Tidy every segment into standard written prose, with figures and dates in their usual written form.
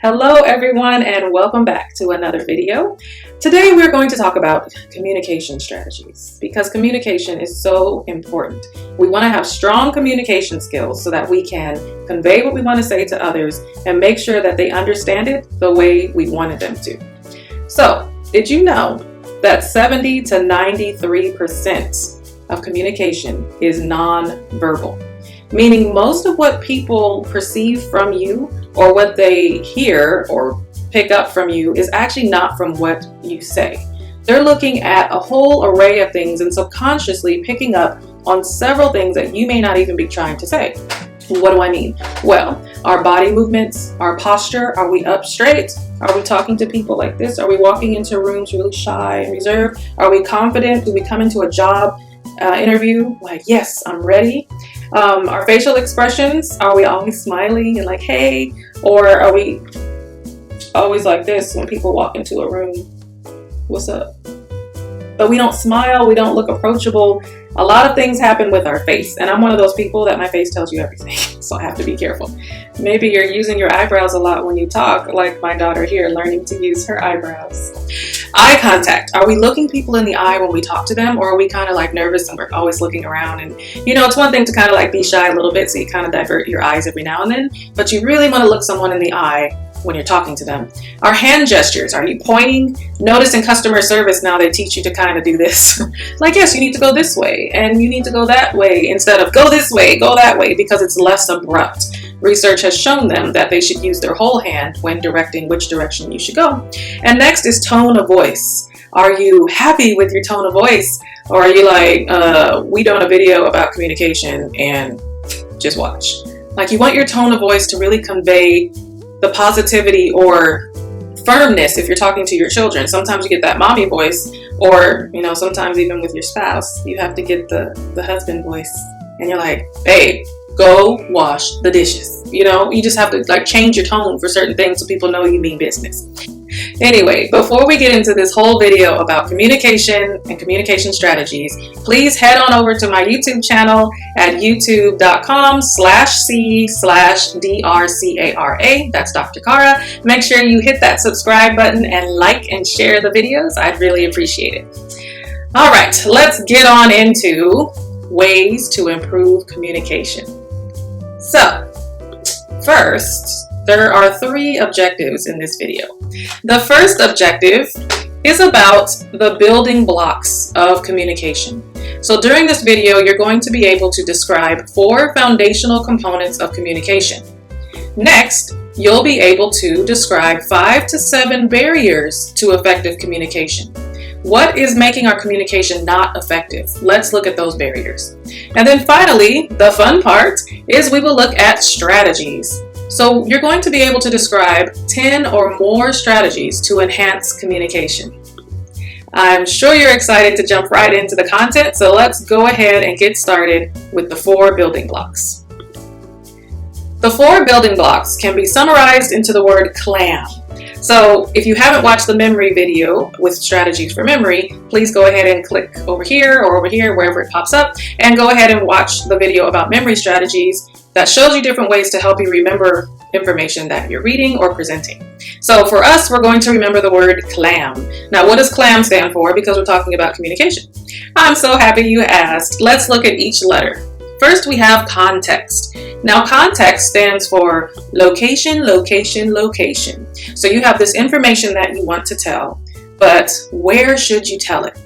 Hello everyone and welcome back to another video. Today we're going to talk about communication strategies because communication is so important. We want to have strong communication skills so that we can convey what we want to say to others and make sure that they understand it the way we wanted them to. So, did you know that 70 to 93% of communication is non-verbal? Meaning most of what people perceive from you or what they hear or pick up from you is actually not from what you say. They're looking at a whole array of things and subconsciously picking up on several things that you may not even be trying to say. What do I mean? Well, our body movements, our posture, are we up straight? Are we talking to people like this? Are we walking into rooms really shy and reserved? Are we confident? Do we come into a job interview like, yes, I'm ready? Our facial expressions, are we always smiling and like, hey, or are we always like this when people walk into a room? What's up? But we don't smile, we don't look approachable. A lot of things happen with our face, and I'm one of those people that my face tells you everything, so I have to be careful. Maybe you're using your eyebrows a lot when you talk, like my daughter here, learning to use her eyebrows. Eye contact. Are we looking people in the eye when we talk to them, or are we kind of like nervous and we're always looking around? And you know, it's one thing to kind of like be shy a little bit, so you kind of divert your eyes every now and then, but you really want to look someone in the eye when you're talking to them. Our hand gestures, are you pointing? Notice in customer service now they teach you to kind of do this. Like, yes, you need to go this way and you need to go that way instead of go this way, go that way, because it's less abrupt. Research has shown them that they should use their whole hand when directing which direction you should go. And next is tone of voice. Are you happy with your tone of voice? Or are you like, we done a video about communication and just watch? Like, you want your tone of voice to really convey the positivity or firmness if you're talking to your children. Sometimes you get that mommy voice, or you know, sometimes even with your spouse, you have to get the husband voice, and you're like, babe, go wash the dishes. You know, you just have to like change your tone for certain things so people know you mean business. Anyway, before we get into this whole video about communication and communication strategies, please head on over to my YouTube channel at youtube.com/c/drcara. That's Dr. Cara. Make sure you hit that subscribe button and like and share the videos. I'd really appreciate it. All right, let's get on into ways to improve communication. So, first, there are 3 objectives in this video. The first objective is about the building blocks of communication. So during this video, you're going to be able to describe 4 foundational components of communication. Next, you'll be able to describe 5 to 7 barriers to effective communication. What is making our communication not effective? Let's look at those barriers. And then finally, the fun part is we will look at strategies. So you're going to be able to describe 10 or more strategies to enhance communication. I'm sure you're excited to jump right into the content, so let's go ahead and get started with the 4 building blocks. The 4 building blocks can be summarized into the word CLAM. So if you haven't watched the memory video with strategies for memory, please go ahead and click over here or over here, wherever it pops up, and go ahead and watch the video about memory strategies that shows you different ways to help you remember information that you're reading or presenting. So for us, we're going to remember the word CLAM. Now, what does CLAM stand for? Because we're talking about communication. I'm so happy you asked. Let's look at each letter. First, we have context. Now, context stands for location, location, location. So you have this information that you want to tell, but where should you tell it?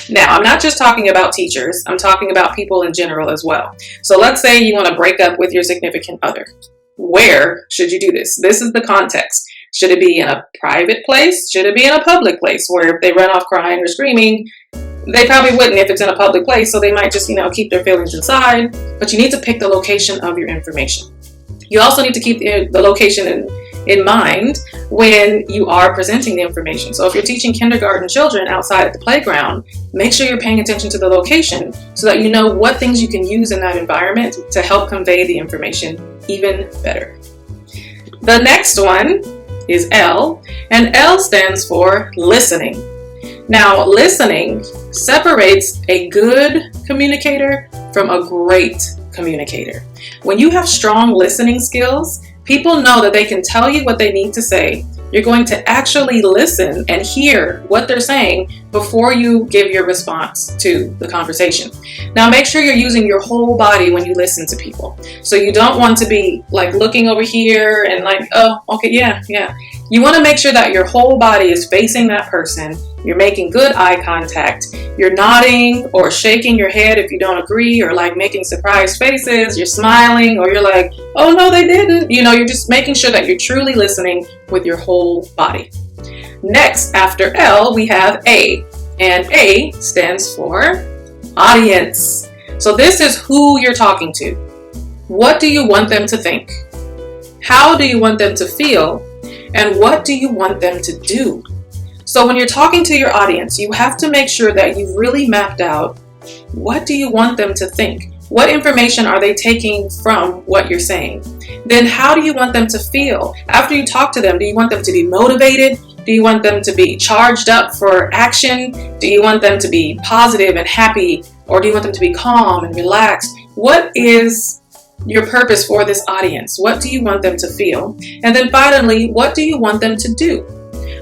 Now, I'm not just talking about teachers. I'm talking about people in general as well. So let's say you want to break up with your significant other. Where should you do this? This is the context. Should it be in a private place? Should it be in a public place where if they run off crying or screaming, they probably wouldn't if it's in a public place, so they might just, keep their feelings inside. But you need to pick the location of your information. You also need to keep the location in mind when you are presenting the information. So if you're teaching kindergarten children outside at the playground, make sure you're paying attention to the location so that you know what things you can use in that environment to help convey the information even better. The next one is L, and L stands for listening. Now, listening separates a good communicator from a great communicator. When you have strong listening skills, People know that they can tell you what they need to say. You're going to actually listen and hear what they're saying before you give your response to the conversation. Now, make sure you're using your whole body when you listen to people. So you don't want to be like looking over here and like, oh, okay, yeah. You want to make sure that your whole body is facing that person. You're making good eye contact. You're nodding or shaking your head if you don't agree, or like making surprised faces. You're smiling, or you're like, oh no, they didn't. You're just making sure that you're truly listening with your whole body. Next, after L, we have A, and A stands for audience. So this is who you're talking to. What do you want them to think? How do you want them to feel? And what do you want them to do? So when you're talking to your audience, you have to make sure that you've really mapped out, what do you want them to think? What information are they taking from what you're saying? Then how do you want them to feel? After you talk to them, do you want them to be motivated? Do you want them to be charged up for action? Do you want them to be positive and happy? Or do you want them to be calm and relaxed? What is your purpose for this audience? What do you want them to feel? And then finally, what do you want them to do?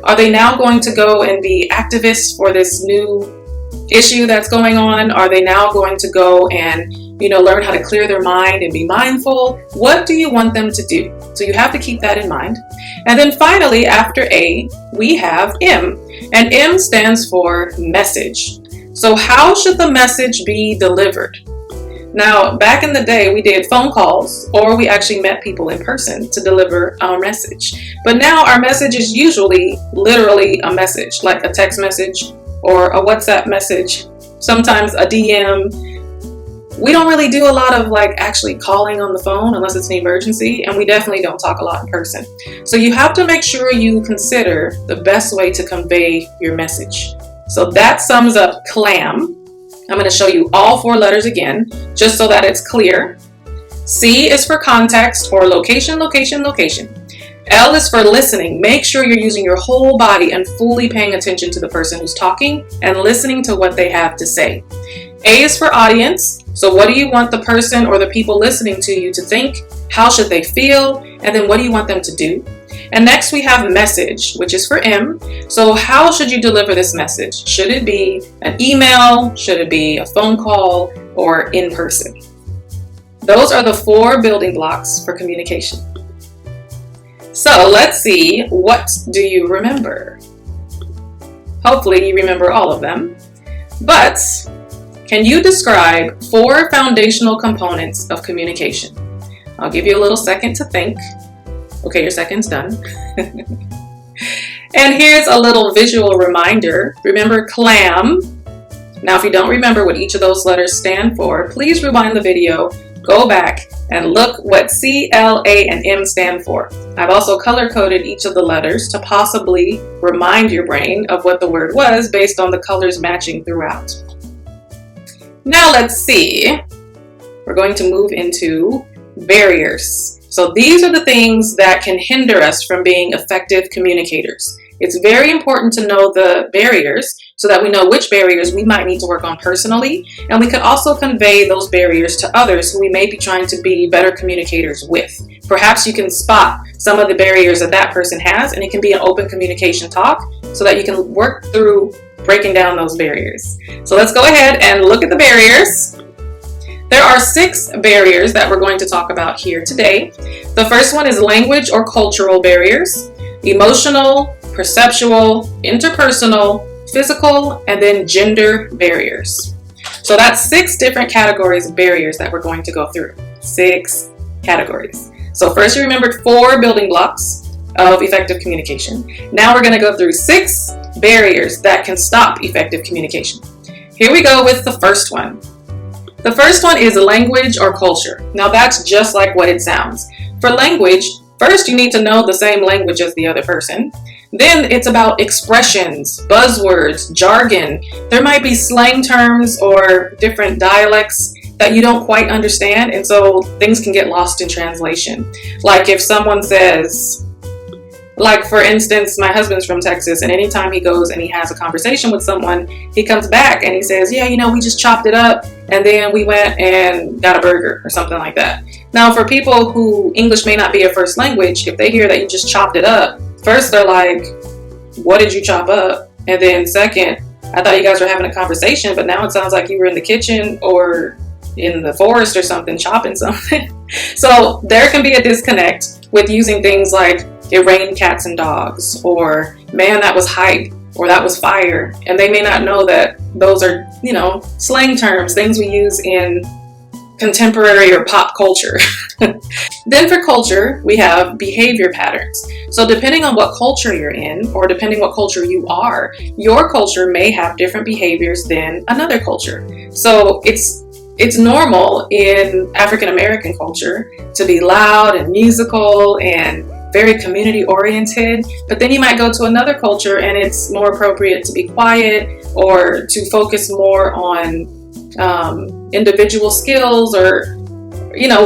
Are they now going to go and be activists for this new issue that's going on? Are they now going to go and, learn how to clear their mind and be mindful? What do you want them to do? So you have to keep that in mind. And then finally, after A, we have M, and M stands for message. So how should the message be delivered? Now, back in the day, we did phone calls, or we actually met people in person to deliver our message. But now our message is usually literally a message, like a text message or a WhatsApp message, sometimes a DM. We don't really do a lot of actually calling on the phone unless it's an emergency, and we definitely don't talk a lot in person. So you have to make sure you consider the best way to convey your message. So that sums up CLAM. I'm going to show you all 4 letters again, just so that it's clear. C is for context, or location. L is for listening. Make sure you're using your whole body and fully paying attention to the person who's talking and listening to what they have to say. A is for audience. So what do you want the person or the people listening to you to think? How should they feel? And then what do you want them to do? And next we have message, which is for M. So how should you deliver this message? Should it be an email? Should it be a phone call, or in person? Those are the 4 building blocks for communication. So let's see, what do you remember? Hopefully you remember all of them. But can you describe 4 foundational components of communication? I'll give you a little second to think. Okay, your second's done. And here's a little visual reminder. Remember CLAM. Now, if you don't remember what each of those letters stand for, please rewind the video, go back, and look what C, L, A, and M stand for. I've also color-coded each of the letters to possibly remind your brain of what the word was based on the colors matching throughout. Now let's see. We're going to move into barriers. So these are the things that can hinder us from being effective communicators. It's very important to know the barriers so that we know which barriers we might need to work on personally, and we can also convey those barriers to others who we may be trying to be better communicators with. Perhaps you can spot some of the barriers that person has, and it can be an open communication talk so that you can work through breaking down those barriers. So let's go ahead and look at the barriers. There are 6 barriers that we're going to talk about here today. The first one is language or cultural barriers, emotional, perceptual, interpersonal, physical, and then gender barriers. So that's 6 different categories of barriers that we're going to go through. 6 categories. So first you remembered 4 building blocks of effective communication. Now we're going to go through 6 barriers that can stop effective communication. Here we go with the first one. The first one is language or culture. Now that's just like what it sounds. For language, first you need to know the same language as the other person. Then it's about expressions, buzzwords, jargon. There might be slang terms or different dialects that you don't quite understand, and so things can get lost in translation. Like if someone says, like for instance, my husband's from Texas, and anytime he goes and he has a conversation with someone, he comes back and he says, yeah, we just chopped it up and then we went and got a burger or something like that. Now, for people who English may not be a first language, if they hear that you just chopped it up, first they're like, what did you chop up? And then second, I thought you guys were having a conversation, but now it sounds like you were in the kitchen or in the forest or something, chopping something. So there can be a disconnect with using things like it rained cats and dogs, or man, that was hype, or that was fire. And they may not know that those are, slang terms, things we use in contemporary or pop culture. Then for culture, we have behavior patterns. So depending on what culture you're in, or depending what culture you are, your culture may have different behaviors than another culture. So it's normal in African American culture to be loud and musical and very community oriented, but then you might go to another culture and it's more appropriate to be quiet or to focus more on individual skills, or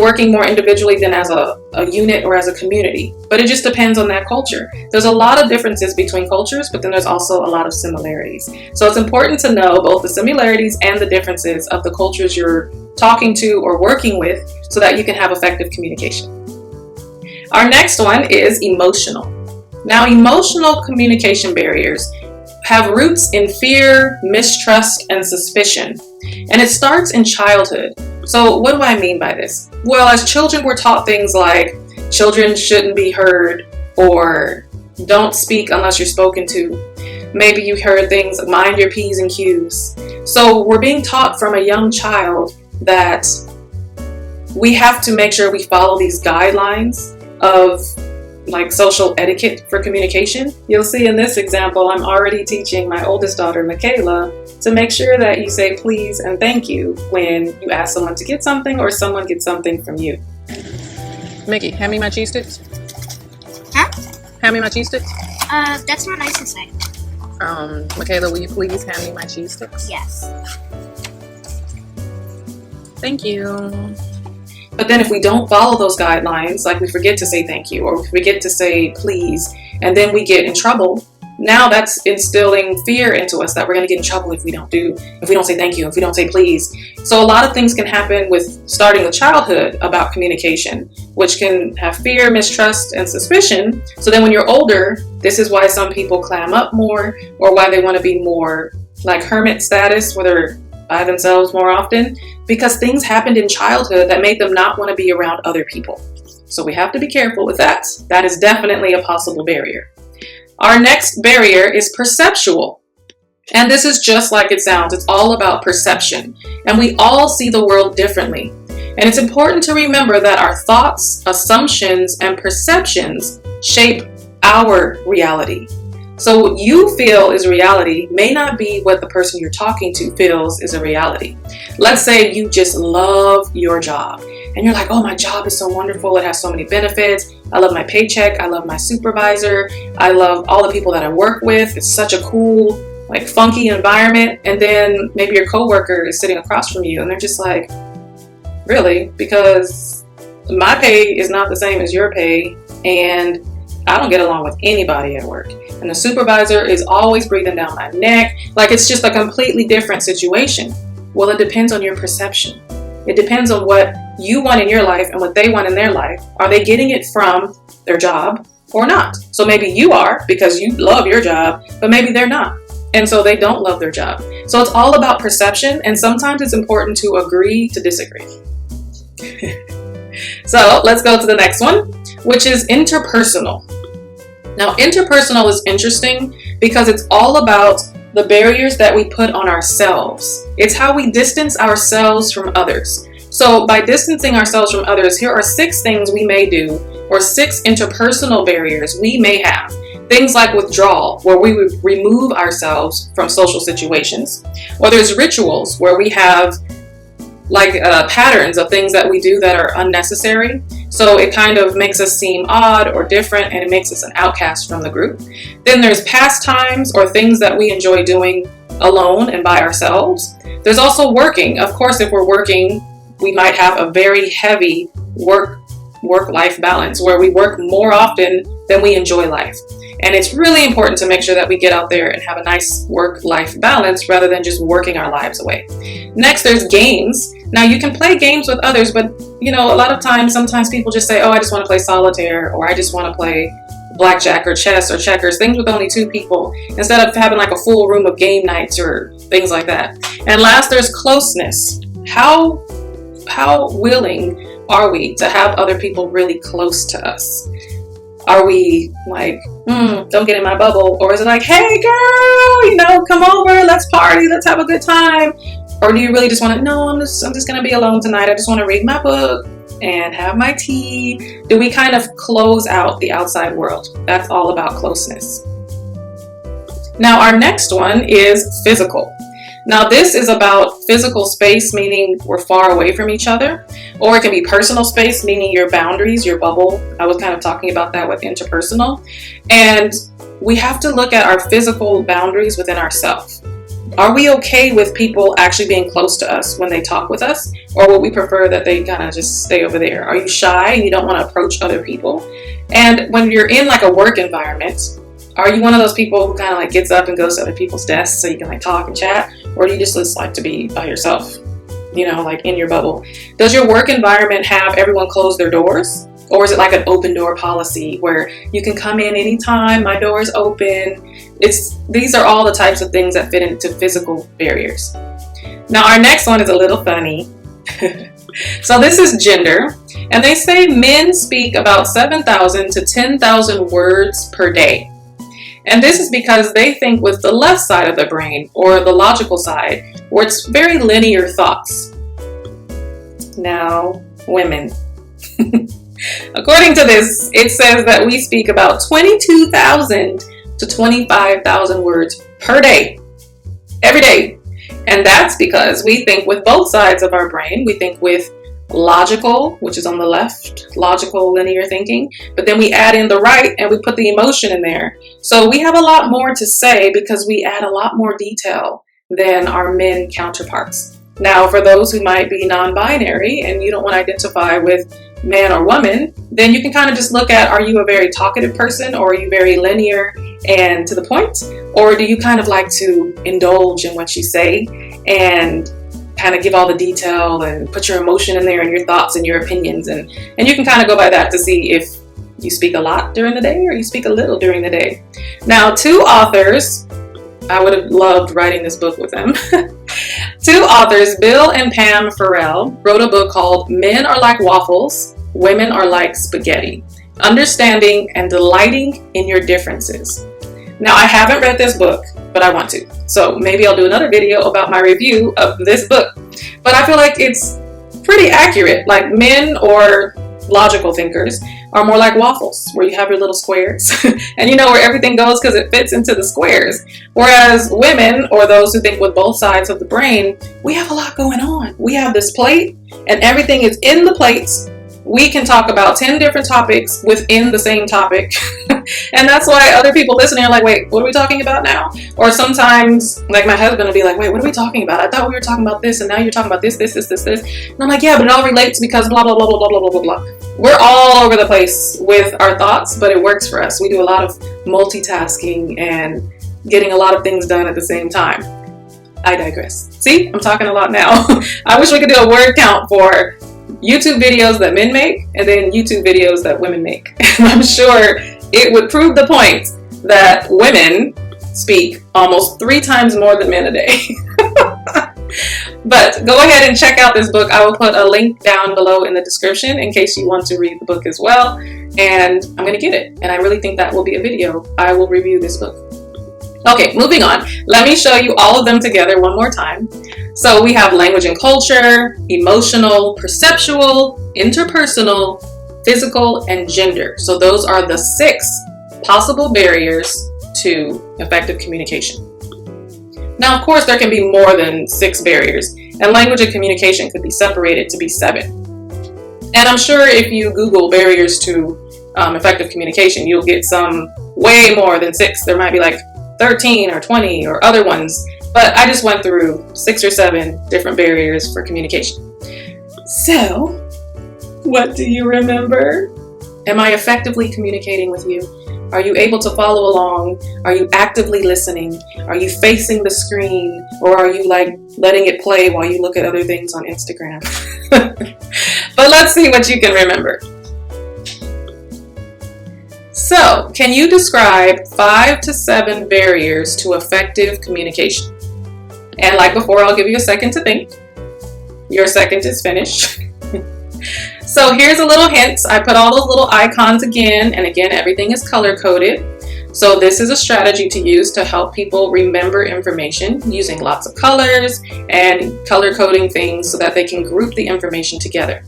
working more individually than as a unit or as a community. But it just depends on that culture. There's a lot of differences between cultures, but then there's also a lot of similarities. So it's important to know both the similarities and the differences of the cultures you're talking to or working with so that you can have effective communication. Our next one is emotional. Now, emotional communication barriers have roots in fear, mistrust, and suspicion. And it starts in childhood. So what do I mean by this? Well, as children, we're taught things like children shouldn't be heard, or don't speak unless you're spoken to. Maybe you heard things like mind your P's and Q's. So we're being taught from a young child that we have to make sure we follow these guidelines of like social etiquette for communication. You'll see in this example, I'm already teaching my oldest daughter, Michaela, to make sure that you say please and thank you when you ask someone to get something or someone gets something from you. Mickey, hand me my cheese sticks. Huh? Hand me my cheese sticks. That's not nice to say. Michaela, will you please hand me my cheese sticks? Yes. Thank you. But then if we don't follow those guidelines, like we forget to say thank you or we forget to say please, and then we get in trouble, now that's instilling fear into us that we're going to get in trouble if we don't say thank you, if we don't say please. So a lot of things can happen with starting with childhood about communication, which can have fear, mistrust, and suspicion. So then when you're older, this is why some people clam up more, or why they want to be more like hermit status, where they're by themselves more often, because things happened in childhood that made them not want to be around other people. So we have to be careful with that. That is definitely a possible barrier. Our next barrier is perceptual. And this is just like it sounds. It's all about perception. And we all see the world differently. And it's important to remember that our thoughts, assumptions, and perceptions shape our reality. So what you feel is reality may not be what the person you're talking to feels is a reality. Let's say you just love your job and you're like, oh, my job is so wonderful. It has so many benefits. I love my paycheck. I love my supervisor. I love all the people that I work with. It's such a cool, like funky environment. And then maybe your coworker is sitting across from you and they're just like, really? Because my pay is not the same as your pay, and I don't get along with anybody at work. And the supervisor is always breathing down my neck. Like it's just a completely different situation. Well, it depends on your perception. It depends on what you want in your life and what they want in their life. Are they getting it from their job or not? So maybe you are because you love your job, but maybe they're not. And so they don't love their job. So it's all about perception. And sometimes it's important to agree to disagree. So let's go to the next one, which is interpersonal. Now, interpersonal is interesting because it's all about the barriers that we put on ourselves. It's how we distance ourselves from others. So by distancing ourselves from others, here are 6 things we may do, or 6 interpersonal barriers we may have. Things like withdrawal, where we would remove ourselves from social situations. Or there's rituals, where we have like patterns of things that we do that are unnecessary. So it kind of makes us seem odd or different, and it makes us an outcast from the group. Then there's pastimes or things that we enjoy doing alone and by ourselves. There's also working. Of course, if we're working, we might have a very heavy work-life balance where we work more often than we enjoy life. And it's really important to make sure that we get out there and have a nice work-life balance rather than just working our lives away. Next, there's games. Now, you can play games with others, but a lot of times, sometimes people just say, oh, I just want to play solitaire, or I just want to play blackjack or chess or checkers, things with only 2 people, instead of having like a full room of game nights or things like that. And last, there's closeness. How willing are we to have other people really close to us? Are we like, don't get in my bubble? Or is it like, hey girl, come over, let's party, let's have a good time? Or do you really just want to, no, I'm just going to be alone tonight. I just want to read my book and have my tea. Do we kind of close out the outside world? That's all about closeness. Now, our next one is physical. Now, this is about physical space, meaning we're far away from each other. Or it can be personal space, meaning your boundaries, your bubble. I was kind of talking about that with interpersonal. And we have to look at our physical boundaries within ourselves. Are we okay with people actually being close to us when they talk with us? Or would we prefer that they kind of just stay over there? Are you shy and you don't want to approach other people? And when you're in like a work environment, are you one of those people who kind of like gets up and goes to other people's desks so you can like talk and chat? Or do you just like to be by yourself, like in your bubble? Does your work environment have everyone close their doors? Or is it like an open door policy where you can come in anytime, my door is open? These are all the types of things that fit into physical barriers. Now, our next one is a little funny. So this is gender, and they say men speak about 7,000 to 10,000 words per day. And this is because they think with the left side of the brain, or the logical side, where it's very linear thoughts. Now, women. According to this, it says that we speak about 22,000 to 25,000 words per day, every day. And that's because we think with both sides of our brain. We think with logical, which is on the left, logical linear thinking, but then we add in the right and we put the emotion in there. So we have a lot more to say because we add a lot more detail than our men counterparts. Now, for those who might be non-binary and you don't want to identify with man or woman, then you can kind of just look at, are you a very talkative person, or are you very linear and to the point? Or do you kind of like to indulge in what you say and kind of give all the detail and put your emotion in there and your thoughts and your opinions? And you can kind of go by that to see if you speak a lot during the day or you speak a little during the day. Now, 2 authors, I would have loved writing this book with them. 2 authors, Bill and Pam Farrell, wrote a book called Men Are Like Waffles, Women Are Like Spaghetti, Understanding and Delighting in Your Differences. Now, I haven't read this book, but I want to. So maybe I'll do another video about my review of this book. But I feel like it's pretty accurate. Like, men or logical thinkers are more like waffles, where you have your little squares and you know where everything goes because it fits into the squares. Whereas women, or those who think with both sides of the brain, we have a lot going on. We have this plate and everything is in the plates. We can talk about 10 different topics within the same topic. And that's why other people listening are like, wait, what are we talking about now? Or sometimes, like, my husband will be like, wait, what are we talking about? I thought we were talking about this, and now you're talking about this. And I'm like, yeah, but it all relates because blah, blah, blah, blah, blah, blah, blah, blah. We're all over the place with our thoughts, but it works for us. We do a lot of multitasking and getting a lot of things done at the same time. I digress. See, I'm talking a lot now. I wish we could do a word count for YouTube videos that men make and then YouTube videos that women make. And I'm sure it would prove the point that women speak almost 3 times more than men a day. But go ahead and check out this book. I will put a link down below in the description in case you want to read the book as well. And I'm going to get it. And I really think that will be a video. I will review this book. Okay, moving on. Let me show you all of them together one more time. So we have language and culture, emotional, perceptual, interpersonal, physical, and gender. So those are the 6 possible barriers to effective communication. Now, of course, there can be more than 6 barriers, and language and communication could be separated to be 7. And I'm sure if you Google barriers to effective communication, you'll get some way more than 6. There might be like 13 or 20 or other ones, but I just went through 6 or 7 different barriers for communication. So, what do you remember? Am I effectively communicating with you? Are you able to follow along? Are you actively listening? Are you facing the screen? Or are you like letting it play while you look at other things on Instagram? But let's see what you can remember. So, can you describe 5 to 7 barriers to effective communication? And like before, I'll give you a second to think. Your second is finished. So here's a little hint. I put all those little icons again, and again, everything is color-coded. So this is a strategy to use to help people remember information using lots of colors and color coding things so that they can group the information together.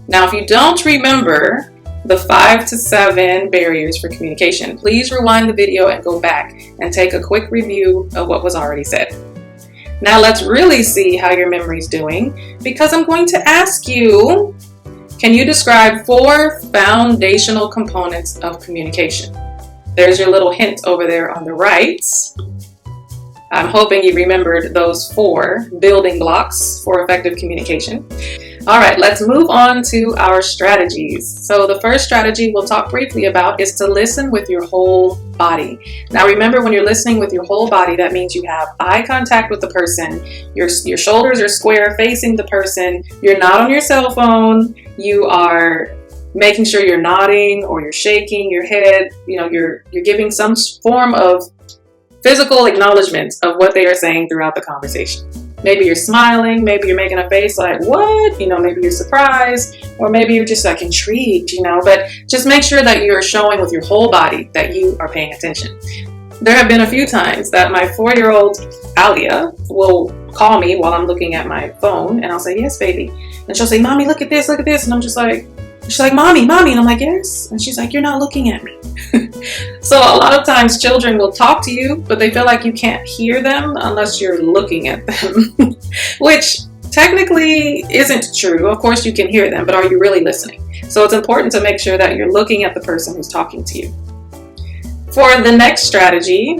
Now, if you don't remember the 5 to 7 barriers for communication, please rewind the video and go back and take a quick review of what was already said. Now let's really see how your memory's doing, because I'm going to ask you, can you describe 4 foundational components of communication? There's your little hint over there on the right. I'm hoping you remembered those 4 building blocks for effective communication. All right, let's move on to our strategies. So the first strategy we'll talk briefly about is to listen with your whole body. Now remember, when you're listening with your whole body, that means you have eye contact with the person, your shoulders are square facing the person, you're not on your cell phone, you are making sure you're nodding or you're shaking your head, you're giving some form of physical acknowledgement of what they are saying throughout the conversation. Maybe you're smiling, maybe you're making a face like, what? Maybe you're surprised, or maybe you're just like intrigued, but just make sure that you're showing with your whole body that you are paying attention. There have been a few times that my 4-year-old Alia will call me while I'm looking at my phone, and I'll say, yes, baby. And she'll say, mommy, look at this. And I'm just like, she's like, mommy. And I'm like, yes. And she's like, you're not looking at me. So a lot of times children will talk to you, but they feel like you can't hear them unless you're looking at them, which technically isn't true. Of course you can hear them, but are you really listening? So it's important to make sure that you're looking at the person who's talking to you. For the next strategy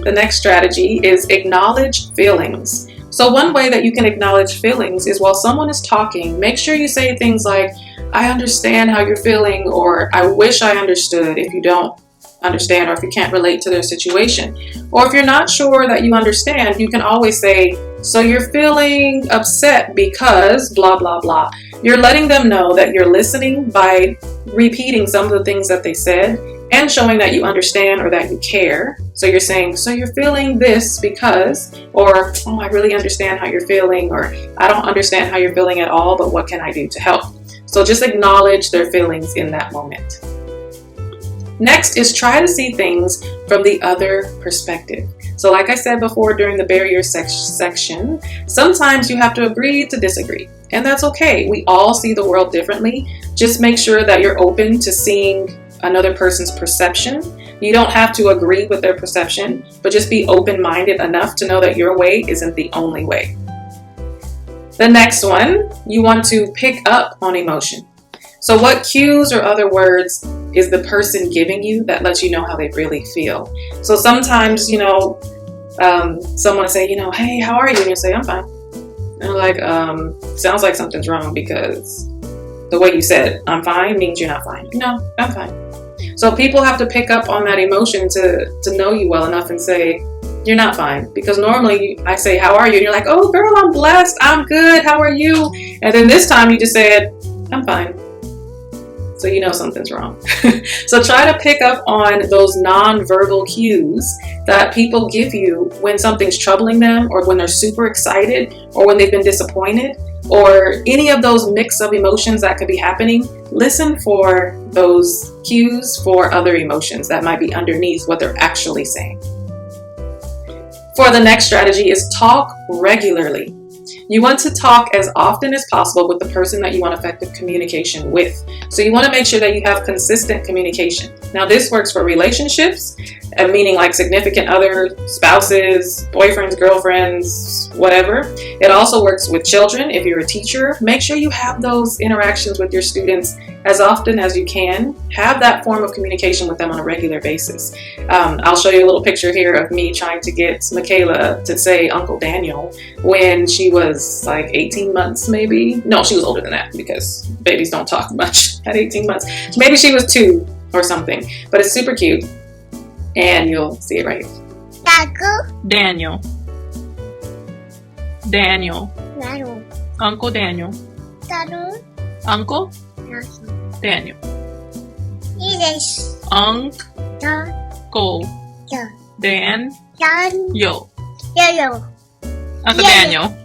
is acknowledge feelings. So one way that you can acknowledge feelings is while someone is talking, make sure you say things like, I understand how you're feeling, or I wish I understood, if you don't understand or if you can't relate to their situation. Or if you're not sure that you understand, you can always say, so you're feeling upset because blah, blah, blah. You're letting them know that you're listening by repeating some of the things that they said and showing that you understand or that you care. So you're saying, so you're feeling this because, or, oh, I really understand how you're feeling, or I don't understand how you're feeling at all, but what can I do to help? So just acknowledge their feelings in that moment. Next is try to see things from the other perspective. So like I said before during the barrier section, sometimes you have to agree to disagree, and that's okay. We all see the world differently. Just make sure that you're open to seeing another person's perception. You don't have to agree with their perception, but just be open-minded enough to know that your way isn't the only way. The next one, you want to pick up on emotion. So what cues or other words is the person giving you that lets you know how they really feel? So sometimes, someone will say, hey, how are you? And you say, I'm fine. And they're like, sounds like something's wrong because the way you said I'm fine means you're not fine. No, I'm fine. So people have to pick up on that emotion to know you well enough and say, you're not fine. Because normally I say, how are you? And you're like, oh girl, I'm blessed. I'm good. How are you? And then this time you just said, I'm fine. So you know something's wrong. So try to pick up on those non-verbal cues that people give you when something's troubling them, or when they're super excited, or when they've been disappointed, or any of those mix of emotions that could be happening. Listen for those cues for other emotions that might be underneath what they're actually saying. For the next strategy is talk regularly. You want to talk as often as possible with the person that you want effective communication with. So you want to make sure that you have consistent communication. Now this works for relationships, meaning like significant other, spouses, boyfriends, girlfriends, whatever. It also works with children. If you're a teacher, make sure you have those interactions with your students as often as you can. Have that form of communication with them on a regular basis. I'll show you a little picture here of me trying to get Michaela to say Uncle Daniel when she was like 18 months maybe. No, she was older than that because babies don't talk much at 18 months. Maybe she was 2 or something, but it's super cute. And you'll see it right here. Daniel. Daniel. Uncle Daniel. Uncle. Daniel. Yes. Uncle Dan. Yo. Yellow. Uncle Yeah. Daniel.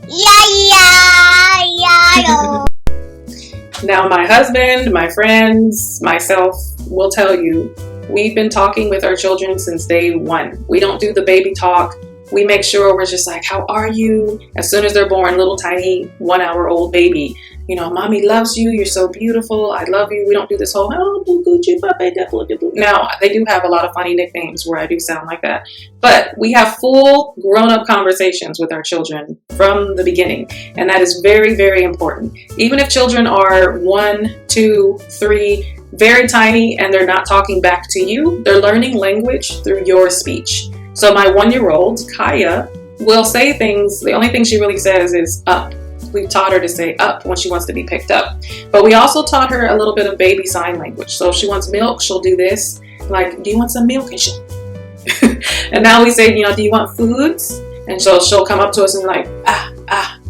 Yellow. Now, my husband, my friends, myself will tell you, we've been talking with our children since day one. We don't do the baby talk. We make sure we're just like, how are you? As soon as they're born, little tiny 1-hour-old baby, you know, mommy loves you. You're so beautiful. I love you. We don't do this whole, now, they do have a lot of funny nicknames where I do sound like that. But we have full grown-up conversations with our children from the beginning. And that is very, very important. Even if children are 1, 2, 3, very tiny, and they're not talking back to you, they're learning language through your speech. So my 1-year-old, Kaya, will say things. The only thing she really says is up. We've taught her to say up when she wants to be picked up. But we also taught her a little bit of baby sign language. So if she wants milk, she'll do this. Like, do you want some milk? And she'll and now we say, you know, do you want foods? And so she'll come up to us and like, ah.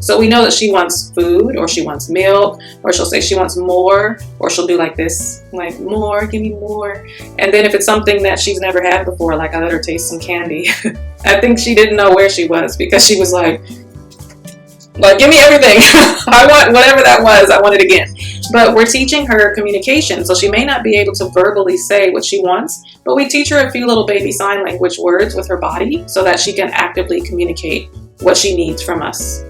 So we know that she wants food, or she wants milk, or she'll say she wants more, or she'll do like this, like more, give me more. And then if it's something that she's never had before, like I let her taste some candy, I think she didn't know where she was because she was like, give me everything. I want whatever that was. I want it again. But we're teaching her communication. So she may not be able to verbally say what she wants, but we teach her a few little baby sign language words with her body so that she can actively communicate what she needs from us.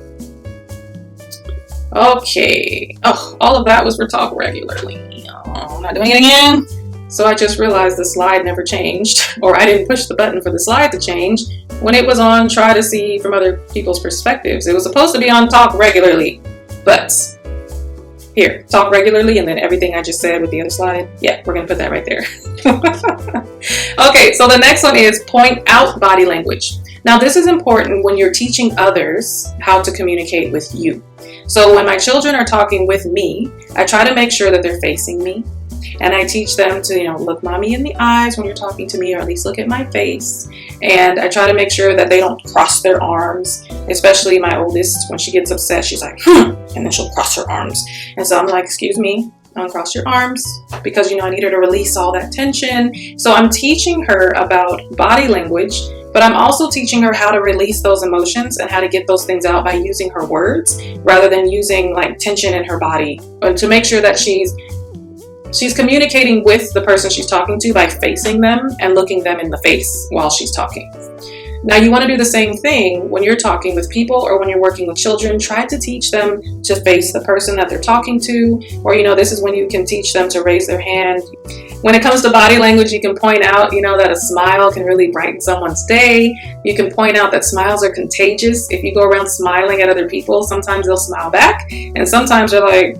Okay. Oh, all of that was for talk regularly. Oh, I'm not doing it again. So I just realized the slide never changed, or I didn't push the button for the slide to change. When it was on try to see from other people's perspectives, it was supposed to be on talk regularly, but here, talk regularly, and then everything I just said with the other slide. Yeah, we're going to put that right there. Okay, so the next one is point out body language. Now, this is important when you're teaching others how to communicate with you. So when my children are talking with me, I try to make sure that they're facing me. And I teach them to, you know, look mommy in the eyes when you're talking to me, or at least look at my face. And I try to make sure that they don't cross their arms, especially my oldest. When she gets upset, she's like, and then she'll cross her arms. And so I'm like, excuse me, uncross your arms, because, you know, I need her to release all that tension. So I'm teaching her about body language, but I'm also teaching her how to release those emotions and how to get those things out by using her words rather than using like tension in her body, and to make sure that she's communicating with the person she's talking to by facing them and looking them in the face while she's talking. Now, you want to do the same thing when you're talking with people or when you're working with children. Try to teach them to face the person that they're talking to, or, you know, this is when you can teach them to raise their hand. When it comes to body language, you can point out, you know, that a smile can really brighten someone's day. You can point out that smiles are contagious. If you go around smiling at other people, sometimes they'll smile back, and sometimes they're like,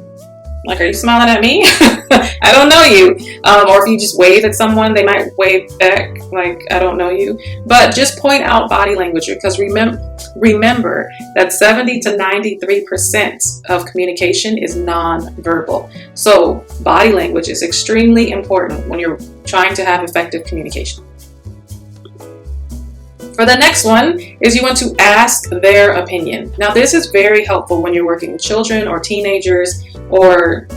are you smiling at me? I don't know you. Or if you just wave at someone, they might wave back like, I don't know you. But just point out body language, because remember that 70 to 93% of communication is non-verbal. So body language is extremely important when you're trying to have effective communication. For the next one is you want to ask their opinion. Now, this is very helpful when you're working with children or teenagers, or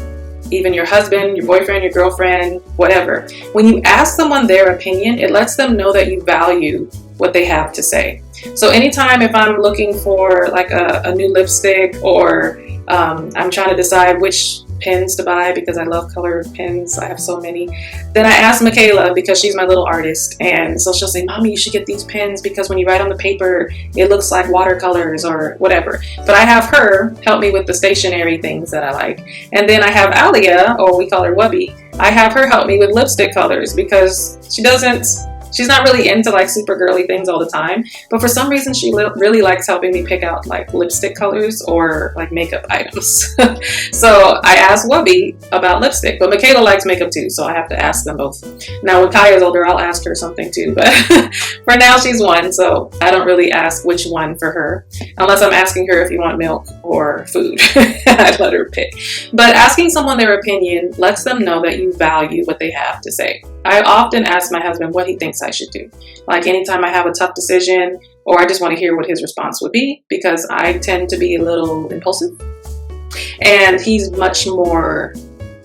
even your husband, your boyfriend, your girlfriend, whatever. When you ask someone their opinion, it lets them know that you value what they have to say. So anytime if I'm looking for like a new lipstick, or I'm trying to decide which pens to buy because I love colored pens, I have so many, then I ask Michaela, because she's my little artist, and so she'll say, Mommy, you should get these pens because when you write on the paper it looks like watercolors or whatever. But I have her help me with the stationery things that I like. And then I have Alia, or we call her Wubby, I have her help me with lipstick colors, because she's not really into like super girly things all the time, but for some reason she really likes helping me pick out like lipstick colors or like makeup items. So I asked Wubby about lipstick, but Michaela likes makeup too, so I have to ask them both. Now when Kaya's older, I'll ask her something too, but for now she's one, so I don't really ask which one for her, unless I'm asking her if you want milk or food. I let her pick. But asking someone their opinion lets them know that you value what they have to say. I often ask my husband what he thinks I should do. Like anytime I have a tough decision, or I just want to hear what his response would be, because I tend to be a little impulsive. And he's much more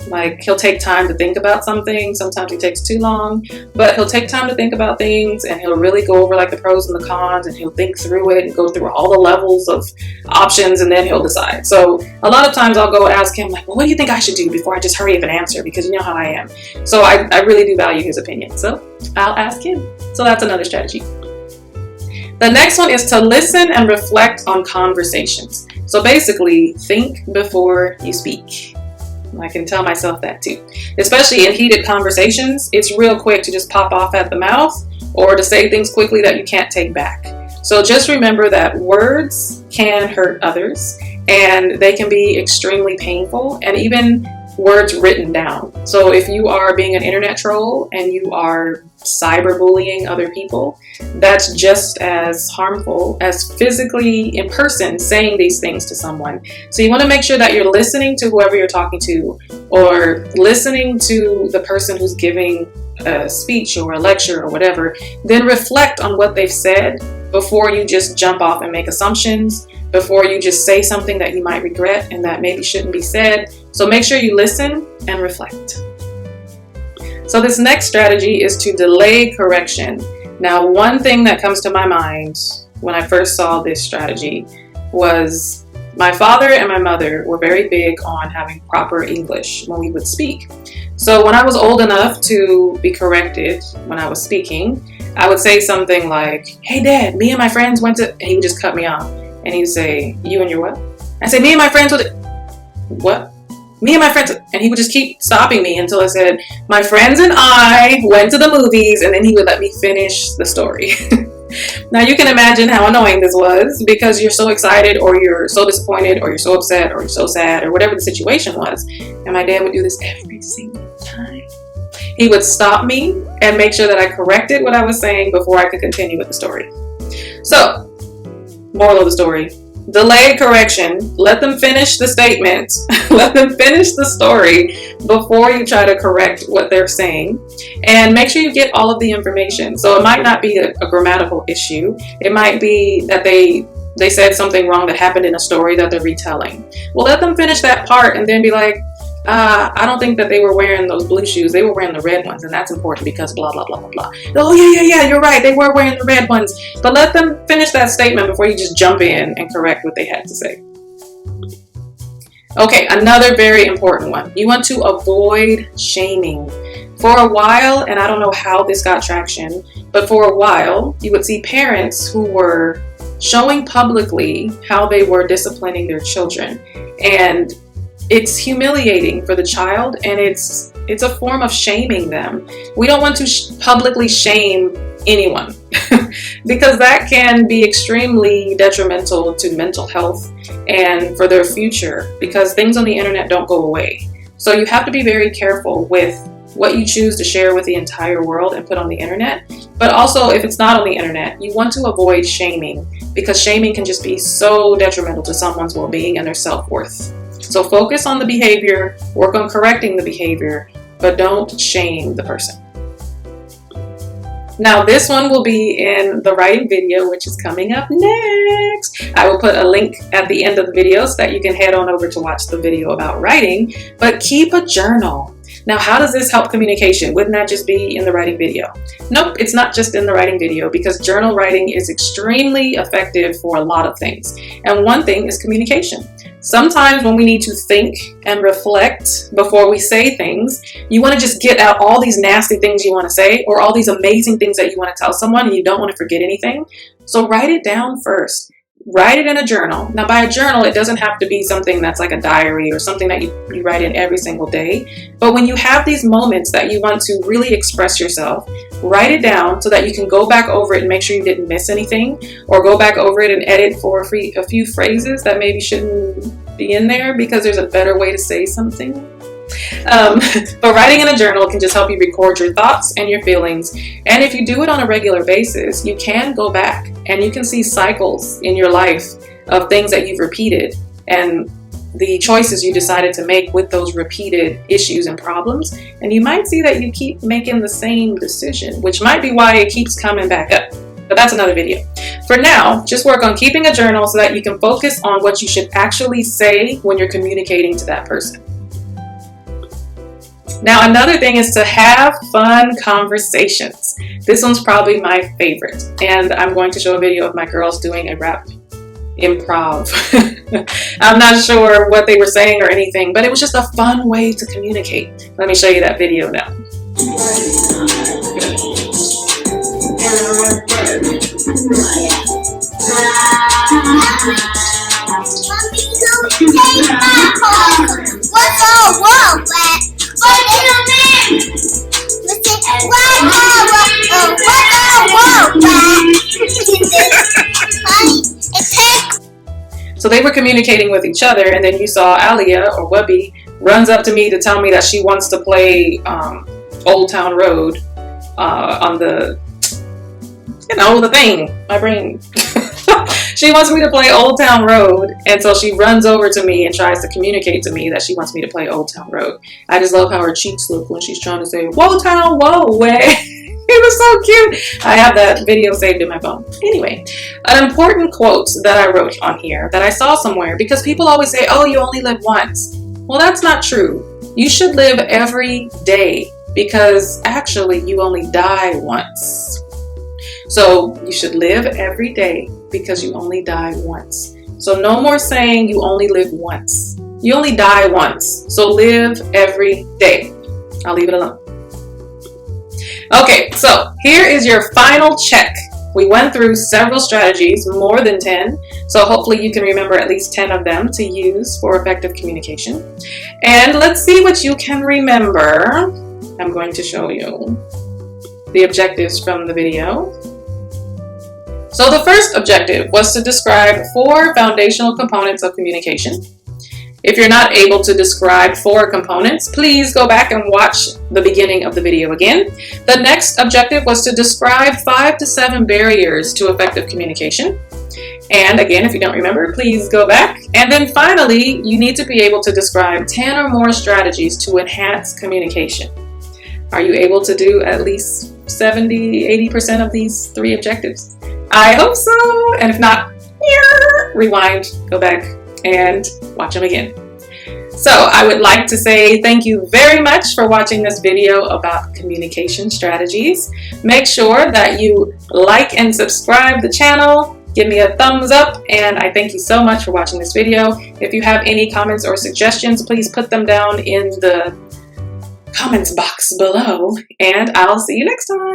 Like, he'll take time to think about something. Sometimes he takes too long, but he'll take time to think about things, and he'll really go over like the pros and the cons, and he'll think through it and go through all the levels of options, and then he'll decide. So a lot of times I'll go ask him, like, well, what do you think I should do, before I just hurry up and answer, because you know how I am. So I really do value his opinion. So I'll ask him. So that's another strategy. The next one is to listen and reflect on conversations. So basically, think before you speak. I can tell myself that too. Especially in heated conversations, it's real quick to just pop off at the mouth, or to say things quickly that you can't take back. So just remember that words can hurt others, and they can be extremely painful, and even words written down. So if you are being an internet troll and you are cyberbullying other people, that's just as harmful as physically in person saying these things to someone. So you want to make sure that you're listening to whoever you're talking to, or listening to the person who's giving a speech or a lecture or whatever. Then reflect on what they've said before you just jump off and make assumptions, before you just say something that you might regret and that maybe shouldn't be said. So make sure you listen and reflect. So this next strategy is to delay correction. Now, one thing that comes to my mind when I first saw this strategy was my father and my mother were very big on having proper English when we would speak. So when I was old enough to be corrected when I was speaking, I would say something like, hey Dad, me and my friends went to, and he would just cut me off. And he would say, you and your what? I say, me and my friends would, what? Me and my friends, and he would just keep stopping me until I said, my friends and I went to the movies, and then he would let me finish the story. Now you can imagine how annoying this was, because you're so excited, or you're so disappointed, or you're so upset, or you're so sad, or whatever the situation was. And my dad would do this every single time. He would stop me and make sure that I corrected what I was saying before I could continue with the story. So, moral of the story, delay correction. Let them finish the statement. Let them finish the story before you try to correct what they're saying. And make sure you get all of the information. So it might not be a grammatical issue. It might be that they said something wrong that happened in a story that they're retelling. Well, let them finish that part and then be like, I don't think that they were wearing those blue shoes. They were wearing the red ones, and that's important because blah, blah, blah, blah, blah. Oh, yeah, you're right. They were wearing the red ones. But let them finish that statement before you just jump in and correct what they had to say. Okay, another very important one. You want to avoid shaming. For a while, and I don't know how this got traction, but for a while, you would see parents who were showing publicly how they were disciplining their children. And it's humiliating for the child, and it's a form of shaming them. We don't want to publicly shame anyone because that can be extremely detrimental to mental health and for their future, because things on the internet don't go away. So you have to be very careful with what you choose to share with the entire world and put on the internet. But also, if it's not on the internet, you want to avoid shaming, because shaming can just be so detrimental to someone's well-being and their self-worth. So focus on the behavior, work on correcting the behavior, but don't shame the person. Now this one will be in the writing video, which is coming up next. I will put a link at the end of the video so that you can head on over to watch the video about writing, but keep a journal. Now, how does this help communication? Wouldn't that just be in the writing video? Nope, it's not just in the writing video, because journal writing is extremely effective for a lot of things. And one thing is communication. Sometimes when we need to think and reflect before we say things, you want to just get out all these nasty things you want to say, or all these amazing things that you want to tell someone, and you don't want to forget anything. So write it down first. Write it in a journal. Now, by a journal, it doesn't have to be something that's like a diary or something that you write in every single day. But when you have these moments that you want to really express yourself, write it down so that you can go back over it and make sure you didn't miss anything, or go back over it and edit for a few phrases that maybe shouldn't be in there because there's a better way to say something. But writing in a journal can just help you record your thoughts and your feelings. And if you do it on a regular basis, you can go back and you can see cycles in your life of things that you've repeated and the choices you decided to make with those repeated issues and problems. And you might see that you keep making the same decision, which might be why it keeps coming back up. But that's another video. For now, just work on keeping a journal so that you can focus on what you should actually say when you're communicating to that person. Now, another thing is to have fun conversations. This one's probably my favorite, and I'm going to show a video of my girls doing a rap improv. I'm not sure what they were saying or anything, but it was just a fun way to communicate. Let me show you that video now. So they were communicating with each other, and then you saw Alia, or Wubby, runs up to me to tell me that she wants to play Old Town Road on the, the thing, my brain. She wants me to play Old Town Road, and so she runs over to me and tries to communicate to me that she wants me to play Old Town Road. I just love how her cheeks look when she's trying to say, "Whoa, town, whoa, way." It was so cute. I have that video saved in my phone. Anyway, an important quote that I wrote on here that I saw somewhere, because people always say, oh, you only live once. Well, that's not true. You should live every day, because actually you only die once. So you should live every day because you only die once. So no more saying you only live once. You only die once. So live every day. I'll leave it alone. Okay, so here is your final check. We went through several strategies, more than 10, so hopefully you can remember at least 10 of them to use for effective communication. And let's see what you can remember. I'm going to show you the objectives from the video. So the first objective was to describe 4 foundational components of communication. If you're not able to describe 4 components, please go back and watch the beginning of the video again. The next objective was to describe 5 to 7 barriers to effective communication. And again, if you don't remember, please go back. And then finally, you need to be able to describe 10 or more strategies to enhance communication. Are you able to do at least 70-80% of these 3 objectives? I hope so. And if not, rewind, go back, and watch them again. So I would like to say thank you very much for watching this video about communication strategies. Make sure that you like and subscribe the channel. Give me a thumbs up, and I thank you so much for watching this video. If you have any comments or suggestions, please put them down in the comments box below, and I'll see you next time.